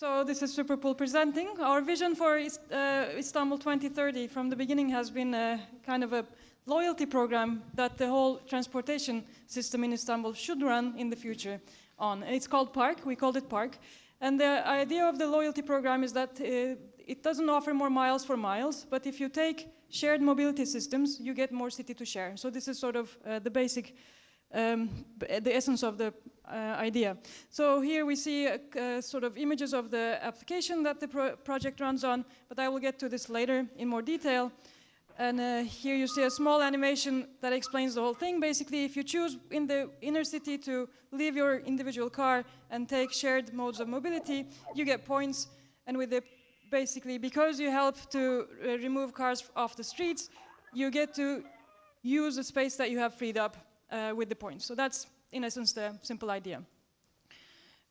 So this is Superpool presenting. Our vision for Istanbul 2030 from the beginning has been a kind of a loyalty program that the whole transportation system in Istanbul should run in the future on. It's called Park, we called it Park. And the idea of the loyalty program is that it doesn't offer more miles for miles, but if you take shared mobility systems, you get more city to share. So this is sort of the basic, the essence of the idea. So here we see sort of images of the application that the project runs on, but I will get to this later in more detail. And here you see a small animation that explains the whole thing. Basically, if you choose in the inner city to leave your individual car and take shared modes of mobility, you get points. And with the basically, because you help to remove cars off the streets, you get to use the space that you have freed up with the points. So that's, in essence, the simple idea.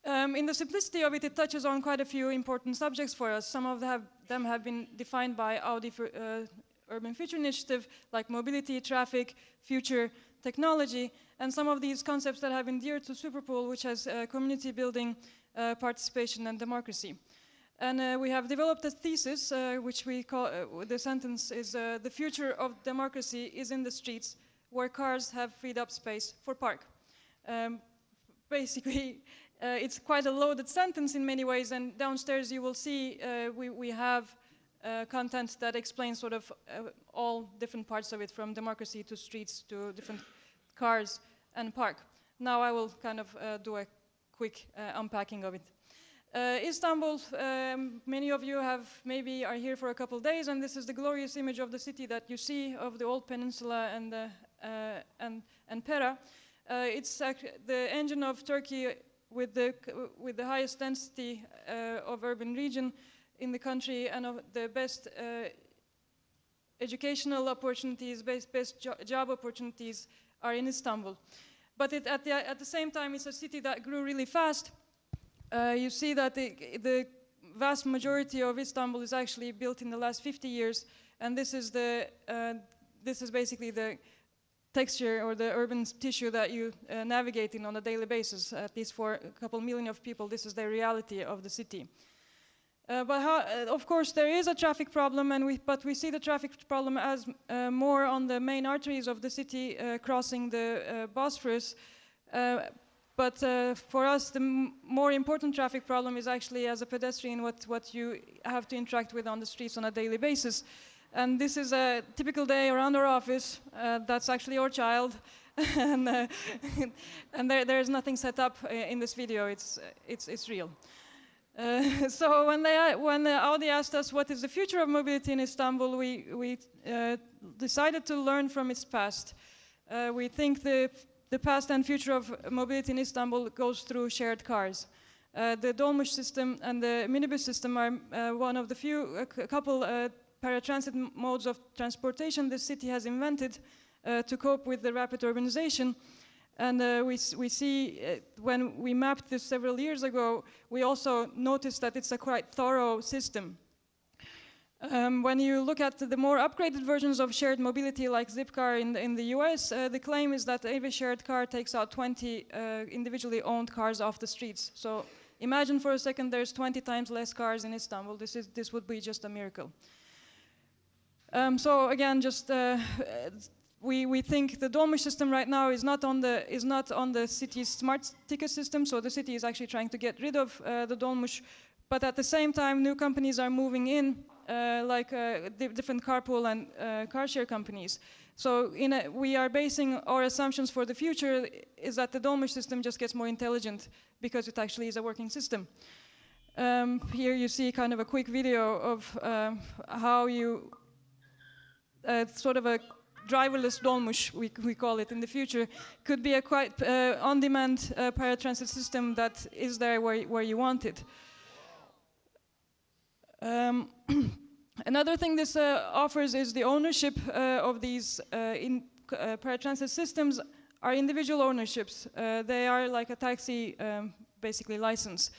In the simplicity of it, it touches on quite a few important subjects for us. Some of them have been defined by Audi Urban Future Initiative, like mobility, traffic, future, technology, and some of these concepts that have been dear to Superpool, which has community building, participation, and democracy. And we have developed a thesis, which we call, the sentence is, the future of democracy is in the streets, where cars have freed up space for park. Basically, it's quite a loaded sentence in many ways, and downstairs you will see we have content that explains sort of all different parts of it, from democracy to streets to different cars and park. Now I will kind of do a quick unpacking of it. Istanbul, many of you maybe are here for a couple of days, and this is the glorious image of the city that you see of the old peninsula and Pera. It's the engine of Turkey with the highest density of urban region in the country, and of the best educational opportunities, best job opportunities are in Istanbul. But at the same time, it's a city that grew really fast. You see that the vast majority of Istanbul is actually built in the last 50 years, and this is basically the texture or the urban tissue that you navigate in on a daily basis. At least for a couple million of people, this is the reality of the city. Of course, there is a traffic problem, but we see the traffic problem as more on the main arteries of the city crossing the Bosphorus. But for us, the more important traffic problem is actually, as a pedestrian, what you have to interact with on the streets on a daily basis. And this is a typical day around our office. That's actually our child. And there's nothing set up in this video. It's real. So when Audi asked us what is the future of mobility in Istanbul, we decided to learn from its past. We think the past and future of mobility in Istanbul goes through shared cars. The dolmuş system and the minibus system are one of the couple paratransit modes of transportation the city has invented to cope with the rapid urbanization. And we see, when we mapped this several years ago, we also noticed that it's a quite thorough system. When you look at the more upgraded versions of shared mobility, like Zipcar in the US, the claim is that every shared car takes out 20 individually owned cars off the streets. So imagine for a second there's 20 times less cars in Istanbul. This would be just a miracle. So again, just we think the dolmuş system right now is not on the city's smart ticket system. So the city is actually trying to get rid of the dolmuş, but at the same time, new companies are moving in, like different carpool and car share companies. So we are basing our assumptions for the future is that the dolmuş system just gets more intelligent because it actually is a working system. Here you see kind of a quick video of how you sort of a driverless dolmuş, we call it in the future, could be a quite on-demand paratransit system that is there where you want it. Another thing this offers is the ownership of these paratransit systems are individual ownerships. They are like a taxi, basically, license.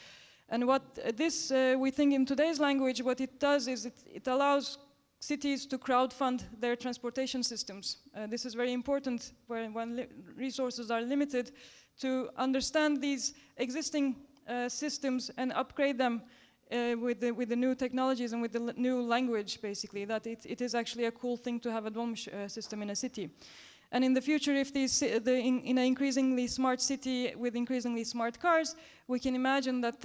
And what this, we think in today's language, what it does is it allows cities to crowdfund their transportation systems. This is very important when resources are limited, to understand these existing systems and upgrade them with the new technologies and with the new language, basically, that it is actually a cool thing to have a Dolmuş system in a city. And in the future, if in an increasingly smart city with increasingly smart cars, we can imagine that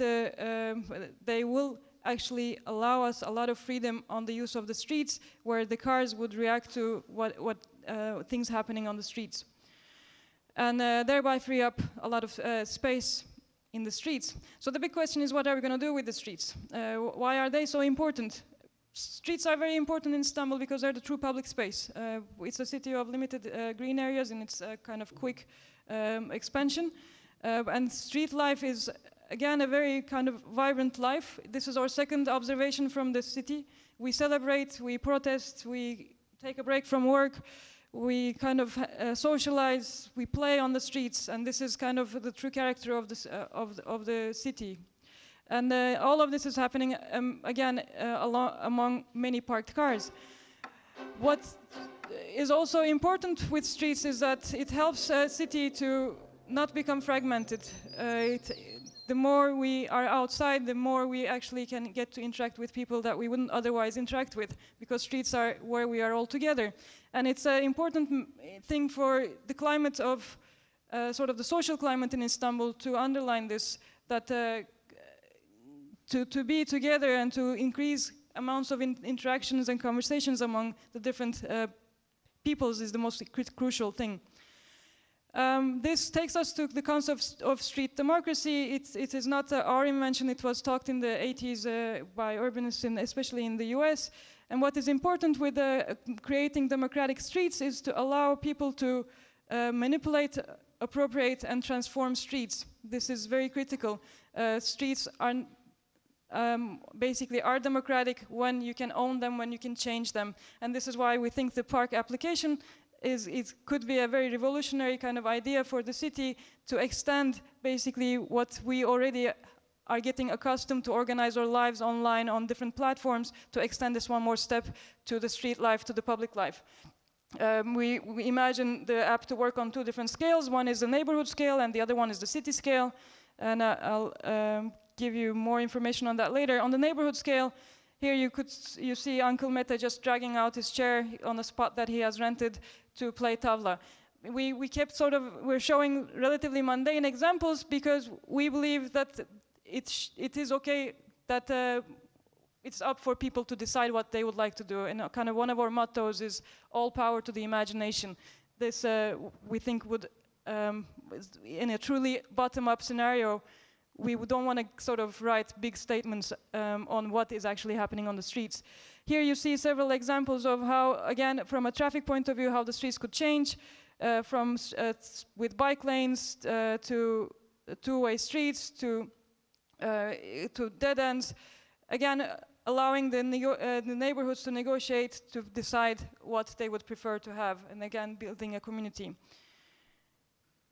they will actually allow us a lot of freedom on the use of the streets, where the cars would react to what things happening on the streets, and thereby free up a lot of space in the streets. So the big question is, what are we going to do with the streets? Why are they so important? Streets are very important in Istanbul because they're the true public space. It's a city of limited green areas in its kind of quick expansion. And street life is, again, a very kind of vibrant life. This is our second observation from the city. We celebrate, we protest, we take a break from work, we kind of socialize, we play on the streets, and this is kind of the true character of the city. And all of this is happening, again, among many parked cars. What is also important with streets is that it helps a city to not become fragmented. The more we are outside, the more we actually can get to interact with people that we wouldn't otherwise interact with, because streets are where we are all together. And it's an important thing for the climate of, sort of the social climate in Istanbul, to underline this, that to be together and to increase amounts of interactions and conversations among the different peoples is the most crucial thing. This takes us to the concept of street democracy. It is not our invention. It was talked in the 80s by urbanists, especially in the US. And what is important with creating democratic streets is to allow people to manipulate, appropriate, and transform streets. This is very critical. Streets are basically are democratic when you can own them, when you can change them. And this is why we think the park application it could be a very revolutionary kind of idea for the city to extend basically what we already are getting accustomed to organize our lives online on different platforms, to extend this one more step to the street life, to the public life. We imagine the app to work on two different scales. One is the neighborhood scale and the other one is the city scale. And I'll give you more information on that later. On the neighborhood scale, here you see Uncle Mete just dragging out his chair on a spot that he has rented to play tavla. We're showing relatively mundane examples because we believe that it is okay, that it's up for people to decide what they would like to do. And kind of one of our mottos is all power to the imagination. This we think would, in a truly bottom-up scenario, we don't want to sort of write big statements on what is actually happening on the streets. Here you see several examples of how, again, from a traffic point of view, how the streets could change, with bike lanes to two-way streets to dead ends. Again, allowing the neighborhoods to negotiate, to decide what they would prefer to have, and again, building a community.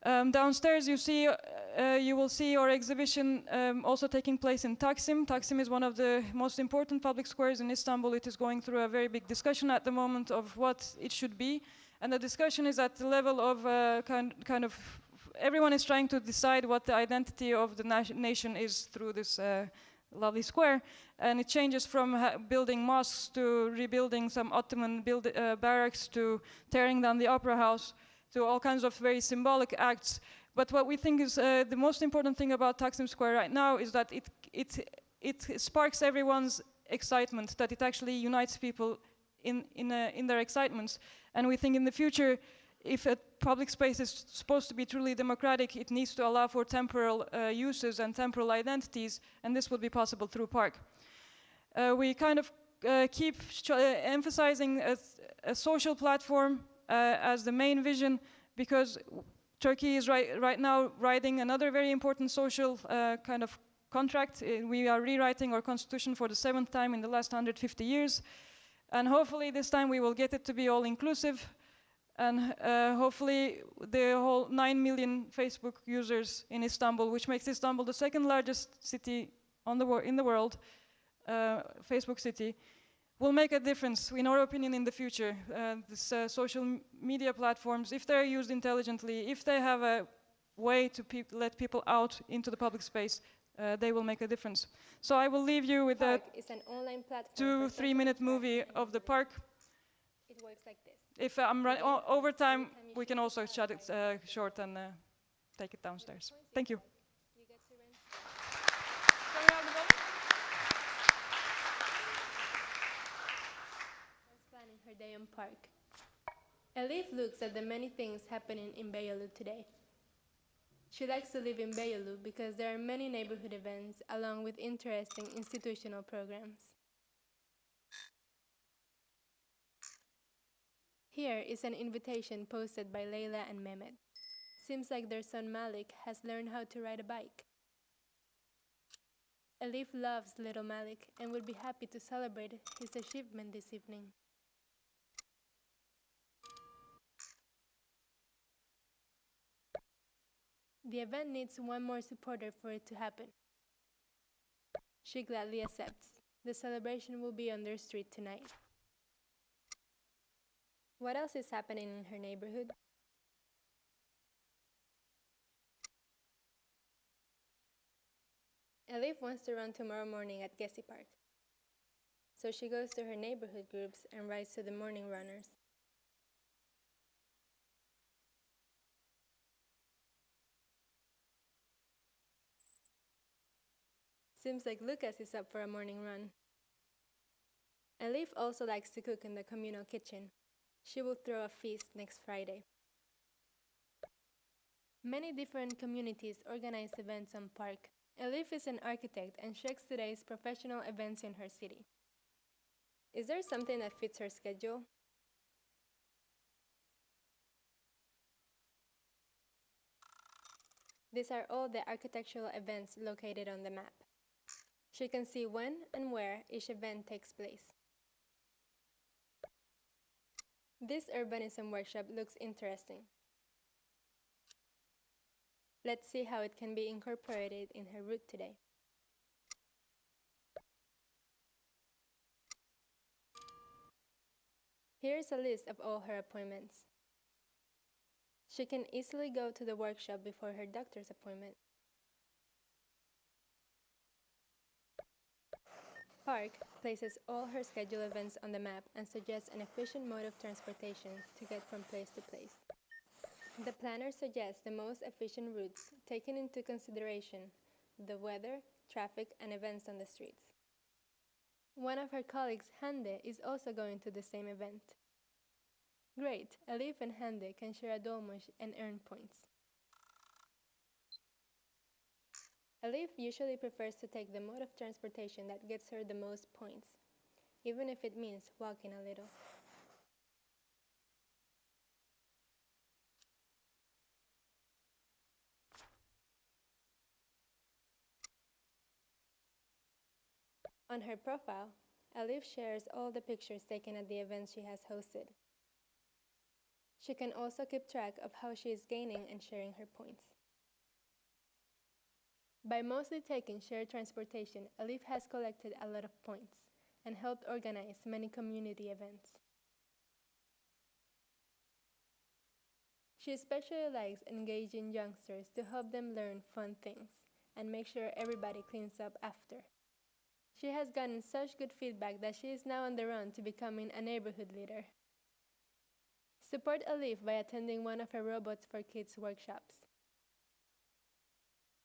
Downstairs you will see our exhibition also taking place in Taksim. Taksim is one of the most important public squares in Istanbul. It is going through a very big discussion at the moment of what it should be. And the discussion is at the level of kind of everyone is trying to decide what the identity of the nation is through this lovely square. And it changes from building mosques to rebuilding some Ottoman barracks to tearing down the opera house, to all kinds of very symbolic acts. But what we think is the most important thing about Taksim Square right now is that it sparks everyone's excitement, that it actually unites people in their excitements. And we think in the future, if a public space is supposed to be truly democratic, it needs to allow for temporal uses and temporal identities, and this will be possible through park. We kind of keep emphasizing a social platform as the main vision, because Turkey is right now writing another very important social kind of contract. We are rewriting our constitution for the 7th time in the last 150 years. And hopefully this time we will get it to be all inclusive. And hopefully the whole 9 million Facebook users in Istanbul, which makes Istanbul the second largest city in the world, Facebook city, will make a difference, in our opinion, in the future. These social media platforms, if they're used intelligently, if they have a way to let people out into the public space, they will make a difference. So I will leave you with a Park is an online platform 2-3 minute movie of the park. It works like this. If I'm over time, we can also shut it short and take it downstairs. Thank you. You get to rent. Starts planning her day on park. Elif looks at the many things happening in Beyoğlu today. She likes to live in Beyoğlu because there are many neighborhood events along with interesting institutional programs. Here is an invitation posted by Leila and Mehmet. Seems like their son Malik has learned how to ride a bike. Elif loves little Malik and would be happy to celebrate his achievement this evening. The event needs one more supporter for it to happen. She gladly accepts. The celebration will be on their street tonight. What else is happening in her neighborhood? Elif wants to run tomorrow morning at Gezi Park. So she goes to her neighborhood groups and writes to the morning runners. Seems like Lucas is up for a morning run. Elif also likes to cook in the communal kitchen. She will throw a feast next Friday. Many different communities organize events on park. Elif is an architect and checks today's professional events in her city. Is there something that fits her schedule? These are all the architectural events located on the map. She can see when and where each event takes place. This urbanism workshop looks interesting. Let's see how it can be incorporated in her route today. Here's a list of all her appointments. She can easily go to the workshop before her doctor's appointment. Park places all her scheduled events on the map and suggests an efficient mode of transportation to get from place to place. The planner suggests the most efficient routes, taking into consideration the weather, traffic, and events on the streets. One of her colleagues, Hande, is also going to the same event. Great, Elif and Hande can share a dolmuş and earn points. Elif usually prefers to take the mode of transportation that gets her the most points, even if it means walking a little. On her profile, Elif shares all the pictures taken at the events she has hosted. She can also keep track of how she is gaining and sharing her points. By mostly taking shared transportation, Elif has collected a lot of points and helped organize many community events. She especially likes engaging youngsters to help them learn fun things and make sure everybody cleans up after. She has gotten such good feedback that she is now on the run to becoming a neighborhood leader. Support Elif by attending one of her Robots for Kids workshops.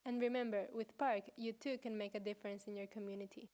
And remember, with Park, you too can make a difference in your community.